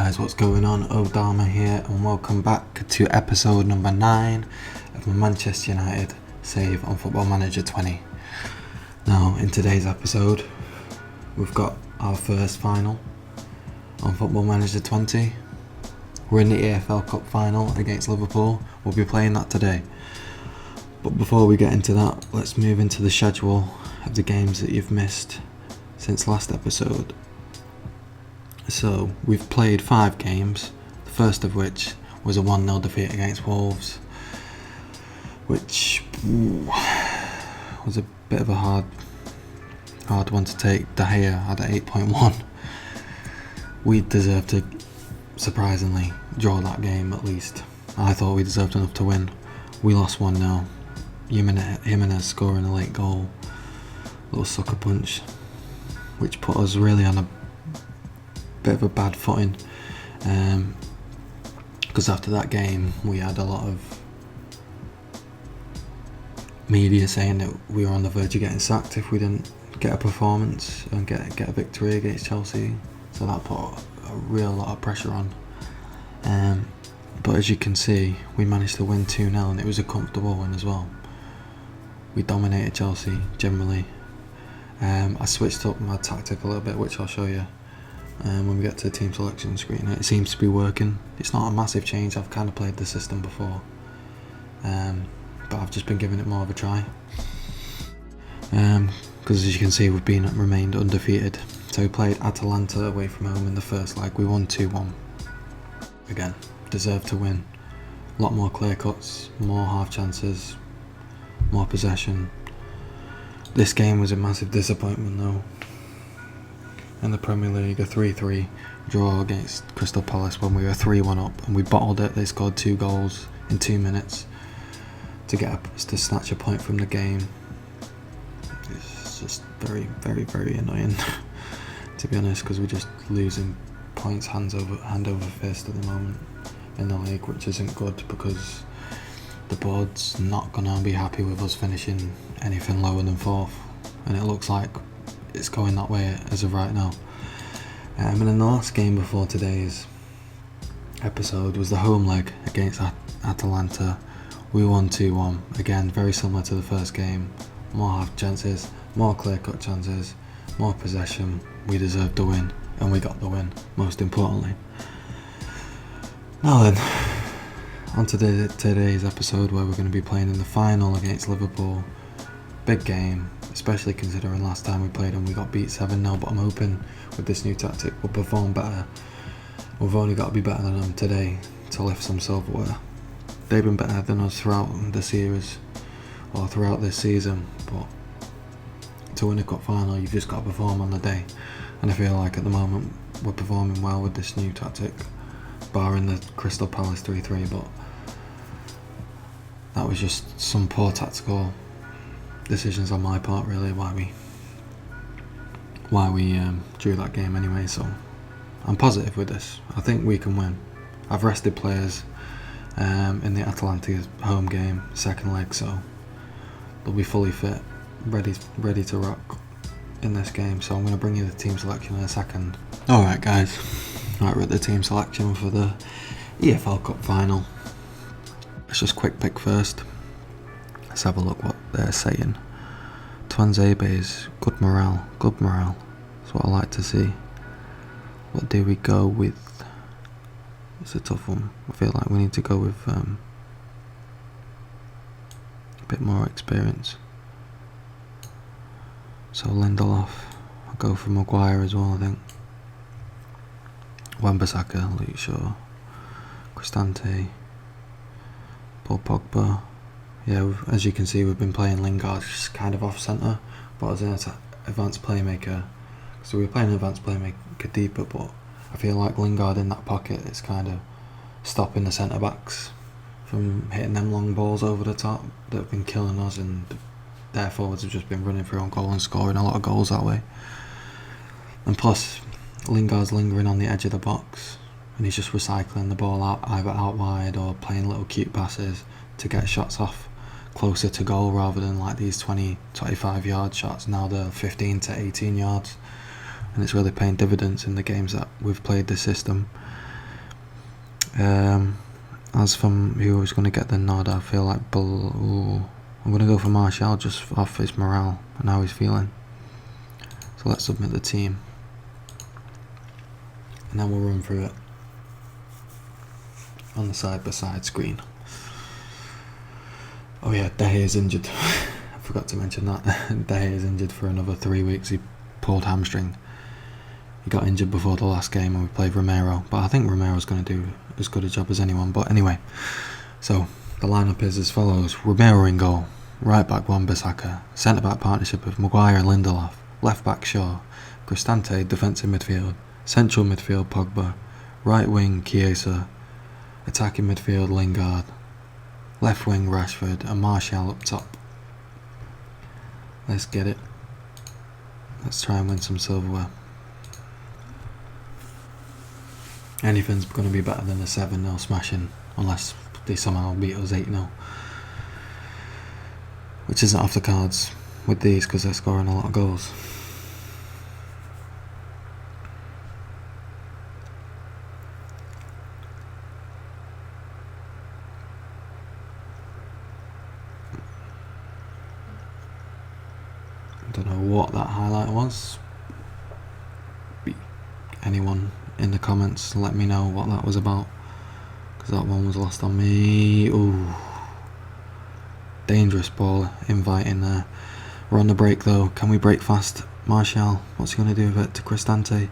guys, what's going on? Odharma here, and welcome back to episode number 9 of my Manchester United save on Football Manager 20. Now, in today's episode, we've got our first final on Football Manager 20. We're in the EFL Cup final against Liverpool. We'll be playing that today. But before we get into that, let's move into the schedule of the games that you've missed since last episode. So, we've played 5 games, the first of which was a 1-0 defeat against Wolves, which was a bit of a hard one to take. De Gea had an 8.1. We deserved to, surprisingly, draw that game at least. I thought we deserved enough to win. We lost 1-0. Jimenez scoring a late goal, little sucker punch, which put us really on a bit of a bad footing, because after that game we had a lot of media saying that we were on the verge of getting sacked if we didn't get a performance and get a victory against Chelsea, so that put a real lot of pressure on, but as you can see, we managed to win 2-0 and it was a comfortable win as well. We dominated Chelsea generally. I switched up my tactic a little bit, which I'll show you when we get to the team selection screen. It seems to be working. It's not a massive change. I've kind of played the system before, but I've just been giving it more of a try, because as you can see, we've remained undefeated. So we played Atalanta away from home in the first leg. We won 2-1. Again, deserved to win. A lot more clear cuts, more half chances, more possession. This game was a massive disappointment though. In the Premier League, a 3-3 draw against Crystal Palace when we were 3-1 up, and we bottled it. They scored 2 goals in 2 minutes to snatch a point from the game. It's just very, very, very annoying to be honest, because we're just losing points hand over fist at the moment in the league, which isn't good because the board's not going to be happy with us finishing anything lower than 4th, and it looks like it's going that way as of right now. And then the last game before today's episode was the home leg against Atalanta. We won 2-1. Again, very similar to the first game. More half chances, more clear-cut chances, more possession. We deserved the win, and we got the win, most importantly. Now then, on to today's episode, where we're going to be playing in the final against Liverpool. Big game, especially considering last time we played and we got beat 7-0, but I'm hoping with this new tactic we'll perform better. We've only got to be better than them today to lift some silverware. They've been better than us throughout the series, or throughout this season, but to win a cup final you've just got to perform on the day, and I feel like at the moment we're performing well with this new tactic, barring the Crystal Palace 3-3, but that was just some poor tactical decisions on my part really, why we drew that game anyway. So I'm positive with this. I think we can win. I've rested players in the Atalanta home game, second leg, so they'll be fully fit, ready to rock in this game. So I'm going to bring you the team selection in a second. Alright guys, right, we're at the team selection for the EFL Cup final. Let's just quick pick first. Let's have a look what they're saying. Twanzebe's good morale. That's what I like to see. What do we go with? It's a tough one. I feel like we need to go with a bit more experience. So Lindelof. I'll go for Maguire as well, I think. Wan-Bissaka, Luke Shaw, Cristante, Paul Pogba. Yeah, as you can see, we've been playing Lingard just kind of off centre, but as an advanced playmaker. So we're playing an advanced playmaker deeper, but I feel like Lingard in that pocket is kind of stopping the centre backs from hitting them long balls over the top that have been killing us, and their forwards have just been running through on goal and scoring a lot of goals that way. And plus, Lingard's lingering on the edge of the box, and he's just recycling the ball out, either out wide or playing little cute passes to get shots off closer to goal, rather than like these 20-25 yard shots. Now they're 15 to 18 yards, and it's really paying dividends in the games that we've played this system. As for who was going to get the nod, I feel like I'm going to go for Martial just off his morale and how he's feeling. So let's submit the team. And then we'll run through it on the side-by-side screen. Oh yeah, De Gea is injured. I forgot to mention that. De Gea is injured for another 3 weeks. He pulled hamstring. He got injured before the last game and we played Romero. But I think Romero's going to do as good a job as anyone. But anyway, so the lineup is as follows. Romero in goal. Right back Wan-Bissaka. Centre back partnership of Maguire and Lindelof. Left back Shaw. Cristante defensive midfield. Central midfield Pogba. Right wing Chiesa. Attacking midfield Lingard. Left wing Rashford and Martial up top. Let's get it. Let's try and win some silverware. Anything's going to be better than a 7-0 smashing, unless they somehow beat us 8-0. Which isn't off the cards with these because they're scoring a lot of goals. I don't know what that highlight was. Anyone in the comments, let me know what that was about, because that one was lost on me. Ooh, dangerous ball inviting there. We're on the break though. Can we break fast? Martial, what's he going to do with it? To Cristante,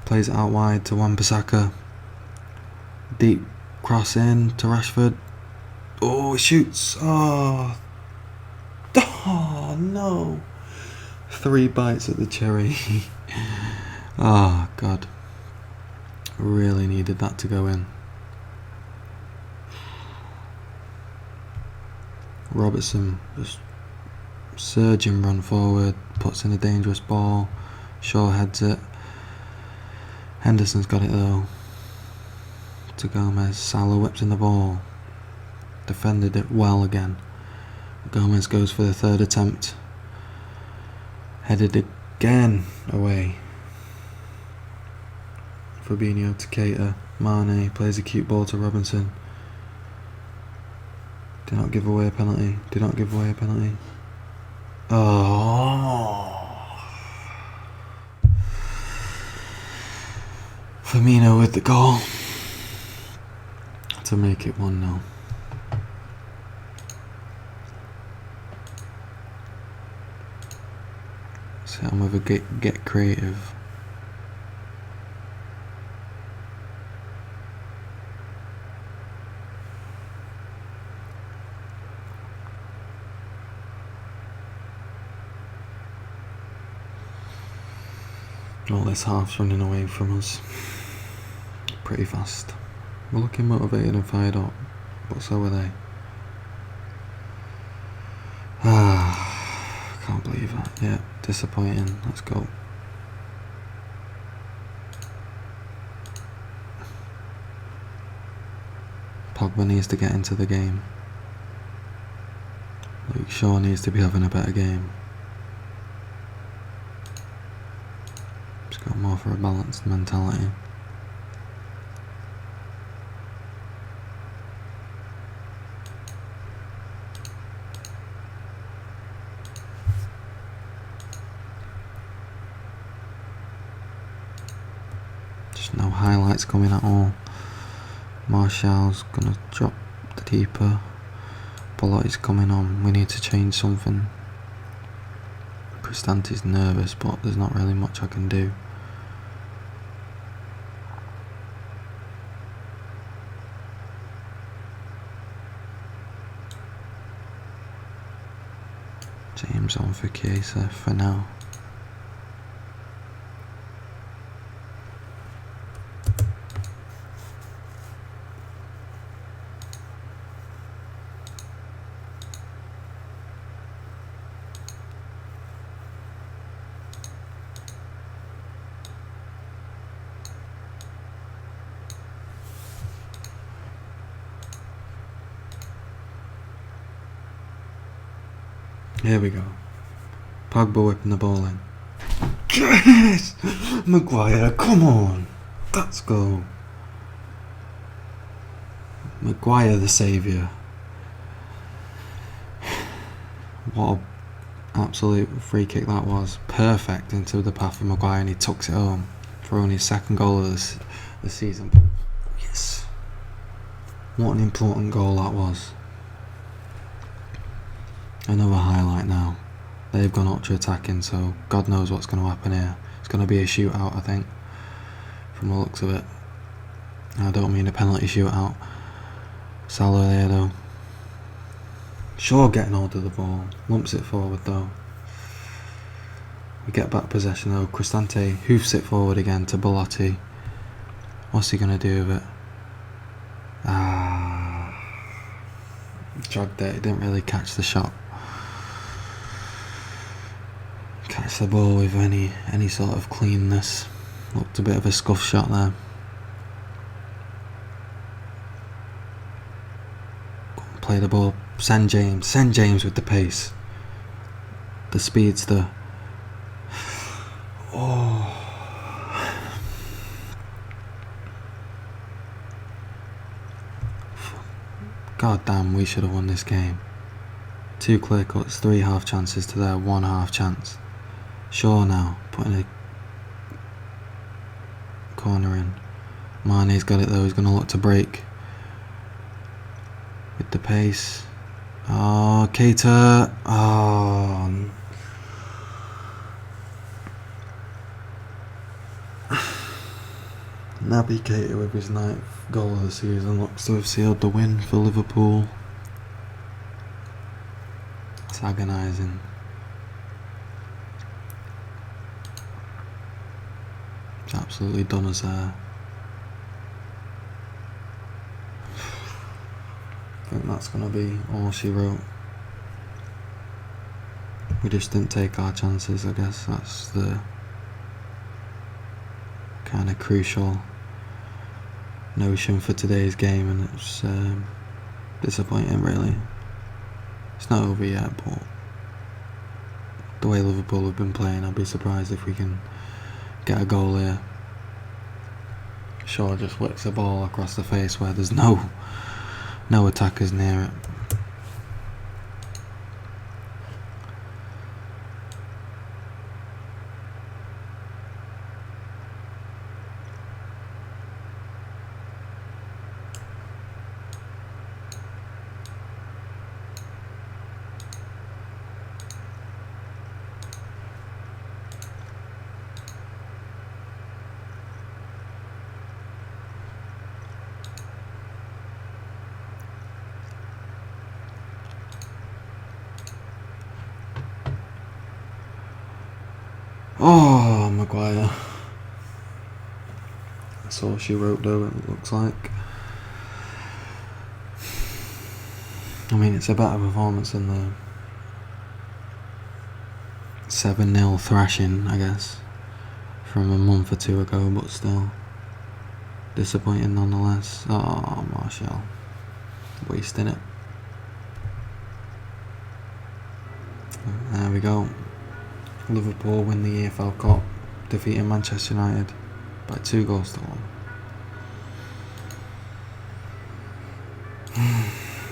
plays it out wide to Wan-Bissaka. Deep cross in to Rashford. Oh, shoots. Oh no. 3 bites at the cherry. Oh god, really needed that to go in. Robertson just surging run forward, puts in a dangerous ball. Shaw heads it. Henderson's got it though. To Gomez. Salah whips in the ball. Defended it well again. Gomez goes for the 3rd attempt. Headed again away. Fabinho to Keita. Mane plays a cute ball to Robinson. Do not give away a penalty. Do not give away a penalty. Oh. Firmino with the goal to make it 1-0. So I'm with a get creative. All this half's running away from us pretty fast. We're looking motivated and fired up, but so are they. Can't believe that. Yeah, disappointing. Let's go. Pogba needs to get into the game. Luke Shaw needs to be having a better game. Got more for a balanced mentality. Just no highlights coming at all. Martial's gonna drop the keeper. Belotti's coming on. We need to change something. Cristante's nervous, but there's not really much I can do. James on for Chiesa for now. Here we go. Pogba whipping the ball in. Yes! Maguire, come on! Let's go. Maguire the saviour. What an absolute free kick that was. Perfect into the path of Maguire, and he tucks it home for only his second goal of the season. Yes. What an important goal that was. Another highlight now. They've gone ultra attacking, so God knows what's going to happen here. It's going to be a shootout, I think, from the looks of it. I don't mean a penalty shootout. Salah there though. Shaw getting hold of the ball. Lumps it forward though. We get back possession though. Cristante hoofs it forward again to Belotti. What's he going to do with it? Dragged it. He didn't really catch the shot. Catch the ball with any sort of cleanness. Looked a bit of a scuff shot there. Play the ball. Send James with the pace. The speedster. Oh. God damn, we should have won this game. 2 clear cuts, 3 half chances to their 1 half chance. Shaw now, putting a corner in. Mane's got it though, he's going to look to break. With the pace. Oh, Keita. Oh. Naby Keita with his 9th goal of the season looks to have sealed the win for Liverpool. It's agonising. It's absolutely done us there. I think that's going to be all she wrote. We just didn't take our chances, I guess. That's the kind of crucial notion for today's game, and it's disappointing really. It's not over yet, but the way Liverpool have been playing, I'd be surprised if we can get a goal here. Shaw just whips the ball across the face where there's no attackers near it. Oh, Maguire. That's all she wrote though, it looks like. I mean, it's a better performance than the 7-0 thrashing, I guess, from a month or 2 ago, but still disappointing nonetheless. Oh, Martial. Wasting it. There we go. Liverpool win the EFL Cup, defeating Manchester United by 2 goals to 1.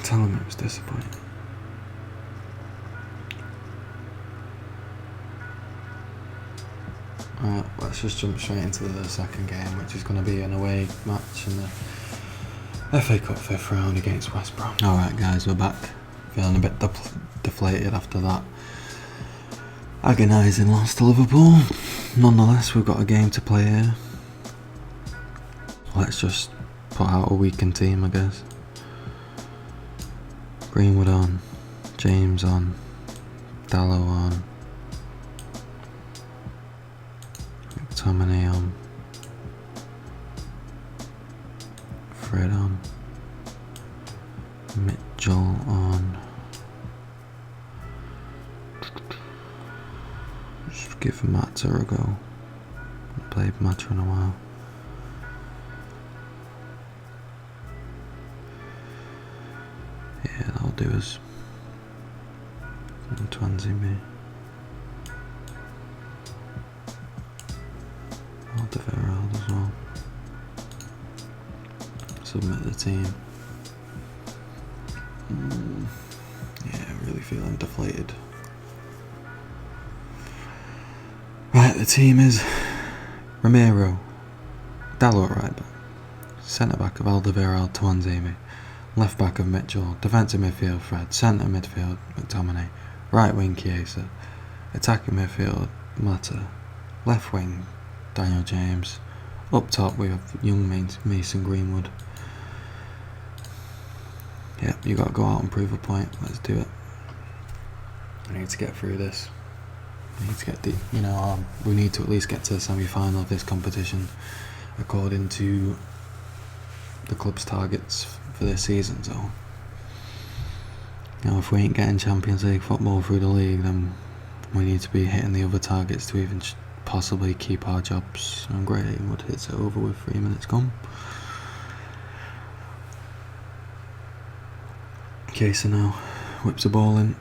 Tell him it was disappointing. Alright, let's just jump straight into the second game, which is going to be an away match in the FA Cup 5th round against West Brom. Alright guys, we're back. Feeling a bit deflated after that agonising loss to Liverpool. Nonetheless, we've got a game to play here. Let's just put out a weakened team, I guess. Greenwood on, James on, Dallow on, McTominay on, Fred on, Mitchell on. Just give Mata a go. I've played Mata in a while. Yeah, that'll do us. 20 me. Alderweireld as well. Submit the team. Yeah, really feeling deflated. Right, the team is Romero, Dalot right back, centre back of Alderweireld Tuanzebe, left back of Mitchell, defensive midfield Fred, centre midfield McTominay, right wing Chiesa, attacking midfield Mata, left wing Daniel James, up top we have young Mason Greenwood. Yep, you got to go out and prove a point. Let's do it. I need to get through this. We need to get we need to at least get to the semi-final of this competition according to the club's targets for this season. So, if we ain't getting Champions League football through the league, then we need to be hitting the other targets to even possibly keep our jobs. And Greenwood hits it over with 3 minutes gone. Chiesa now whips the ball in.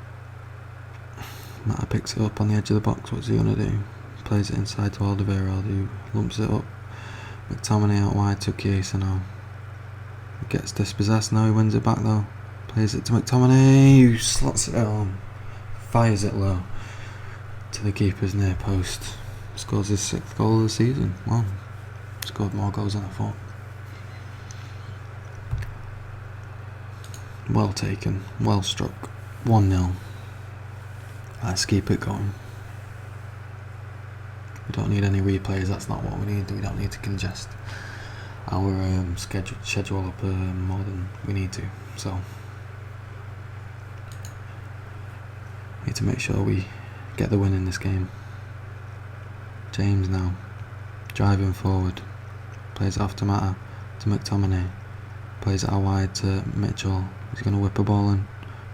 Mata picks it up on the edge of the box. What's he gonna do? Plays it inside to Alderweireld, who lumps it up. McTominay out wide to Chiesa now. Gets dispossessed now, he wins it back though. Plays it to McTominay, who slots it home. Fires it low to the keeper's near post. Scores his 6th goal of the season. Wow. Scored more goals than I thought. Well taken, well struck. 1-0. Let's keep it going. We don't need any replays, that's not what we need. We don't need to congest our schedule up more than we need to. So, we need to make sure we get the win in this game. James now, driving forward. Plays it off to Mata, to McTominay. Plays it out wide to Mitchell. He's going to whip a ball in.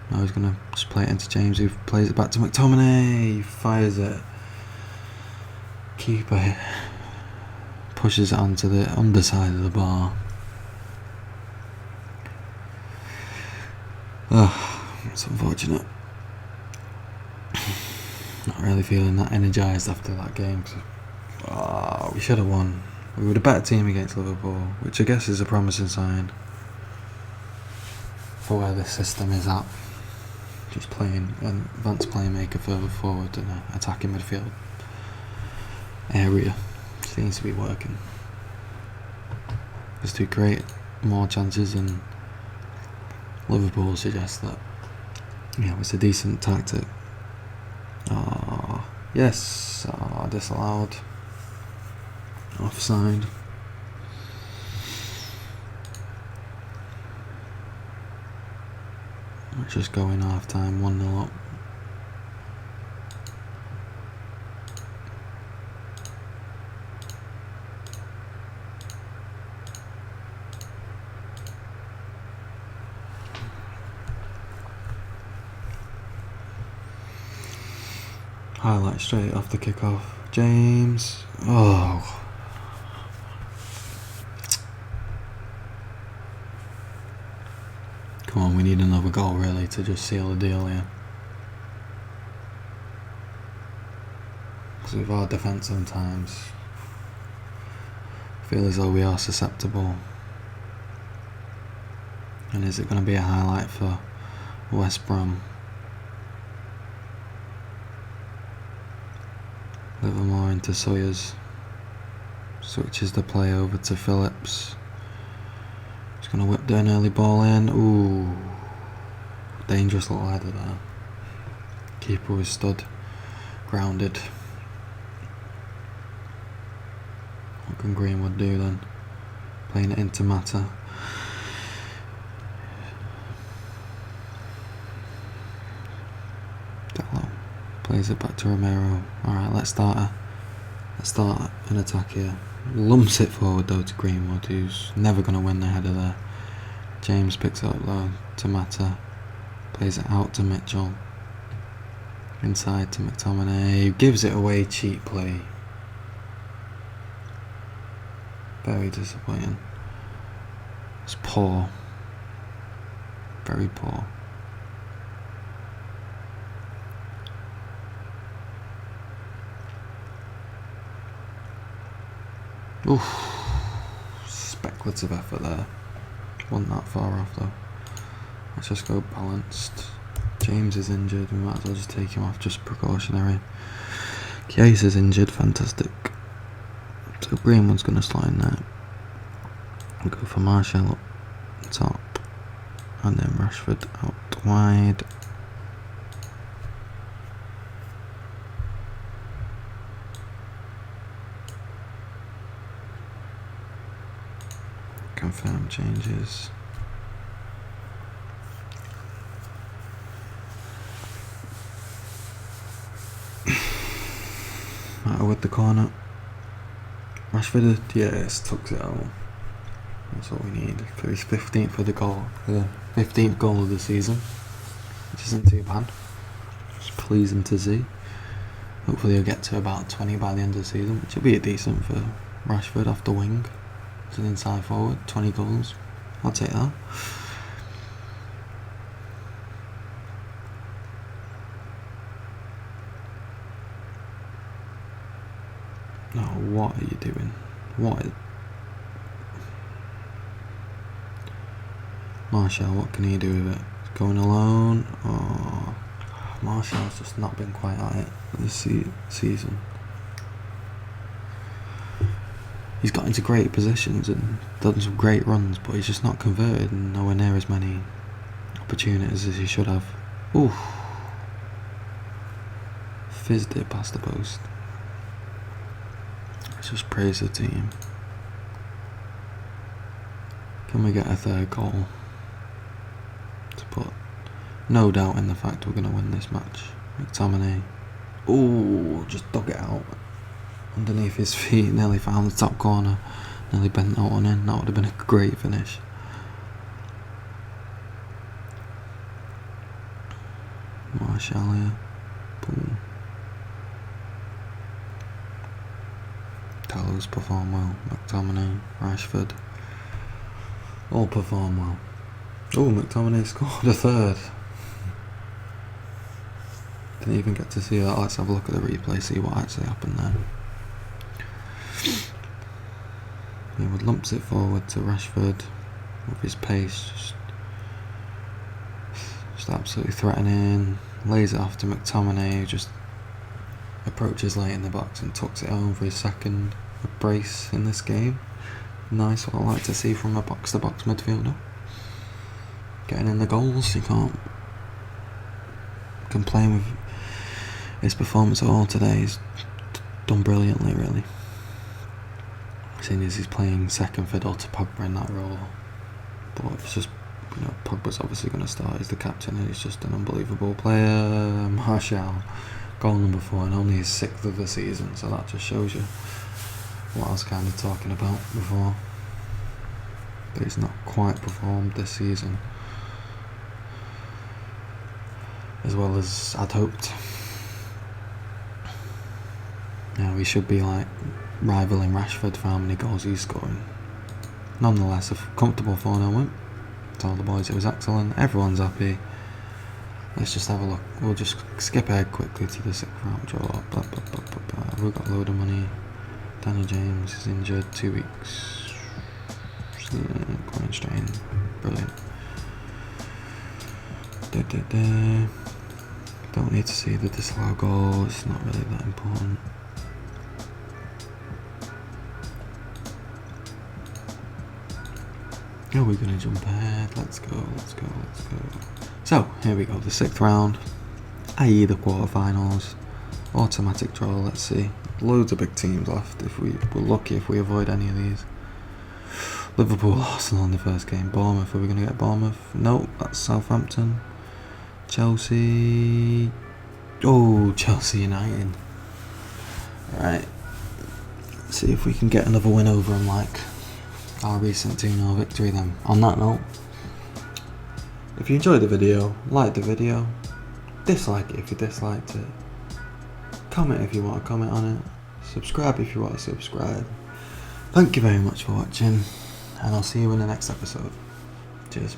No, he's going to just play it into James, who plays it back to McTominay. He fires it. Keeper pushes it onto the underside of the bar. It's unfortunate. Not really feeling that energised after that game. We should have won. We were the better team against Liverpool, which I guess is a promising sign for where this system is at. Just playing an advanced playmaker further forward and an attacking midfield area seems to be working. Just to create more chances, and Liverpool suggests that it's a decent tactic. Yes, disallowed. Offside. We're just going half time, 1-0 up. Highlight straight off the kickoff. James. Oh. Come on, we need another goal really to just seal the deal here. Because with our defence sometimes, I feel as though we are susceptible. And is it going to be a highlight for West Brom? Livermore into Sawyers. Switches the play over to Phillips. He's going to whip down early ball in. Ooh. Dangerous little header there. Keeper was stood. Grounded. What can Greenwood do then? Playing it into Mata. Plays it back to Romero. Alright, let's start an attack here. Lumps it forward though to Greenwood, who's never going to win the header there. James picks it up though to Mata. Plays it out to Mitchell. Inside to McTominay. Gives it away cheaply. Very disappointing. It's poor. Very poor. Oof, speculative effort there. Wasn't that far off though. Let's just go balanced. James is injured, we might as well just take him off, just precautionary. Case is injured, fantastic. So Greenwood's going to slide in there. We'll go for Martial up top. And then Rashford out wide. Confirm changes. With the corner. Rashford, yes, tucks it out. That's what we need for his 15th for the goal. The 15th goal of the season, which isn't too bad. It's pleasing to see. Hopefully he'll get to about 20 by the end of the season, which will be decent for Rashford off the wing. As an inside forward, 20 goals. I'll take that. No, what are you doing? What? Martial, what can he do with it? Going alone? Oh, Martial's just not been quite at it this season. He's got into great positions and done some great runs, but he's just not converted and nowhere near as many opportunities as he should have. Ooh. Fizzed it past the post. Let's just praise the team. Can we get a third goal to put no doubt in the fact we're going to win this match? McTominay. Ooh, just dug it out underneath his feet, nearly found the top corner, nearly bent that one in. That would have been a great finish. Martial here. Boom. Tallows perform well. McTominay, Rashford, all perform well. Oh, McTominay scored a third. Didn't even get to see that. Let's have a look at the replay, see what actually happened there. He would lumps it forward to Rashford with his pace, just absolutely threatening. Lays it off to McTominay, who just approaches late in the box and tucks it home for his second brace in this game. Nice, what I like to see from a box-to-box midfielder. Getting in the goals, you can't complain with his performance at all today. He's done brilliantly, really. Seeing as he's playing second fiddle to Pogba in that role. But it's just, Pogba's obviously going to start as the captain and he's just an unbelievable player. Martial, goal number 4 and only his 6th of the season, so that just shows you what I was kind of talking about before. But he's not quite performed this season as well as I'd hoped. Now he should be like rivaling Rashford for how many goals he's scoring. Nonetheless, a comfortable 4-0 win. Told the boys it was excellent. Everyone's happy. Let's just have a look. We'll just skip ahead quickly to the 6th round draw. We've got a load of money. Daniel James is injured, 2 weeks. Going straight in. Brilliant. Don't need to see the disallowed goal. It's not really that important. Oh, we're going to jump ahead. Let's go. So, here we go. The 6th round, i.e. the quarterfinals. Automatic draw, let's see. Loads of big teams left. If we're lucky if we avoid any of these. Liverpool, Arsenal in the first game. Bournemouth, are we going to get Bournemouth? No, that's Southampton. Chelsea. Oh, Chelsea United. Right. Let's see if we can get another win over them like our recent 2-0 victory then. On that note, if you enjoyed the video, like the video, dislike it if you disliked it, comment if you want to comment on it, subscribe if you want to subscribe. Thank you very much for watching, and I'll see you in the next episode. Cheers.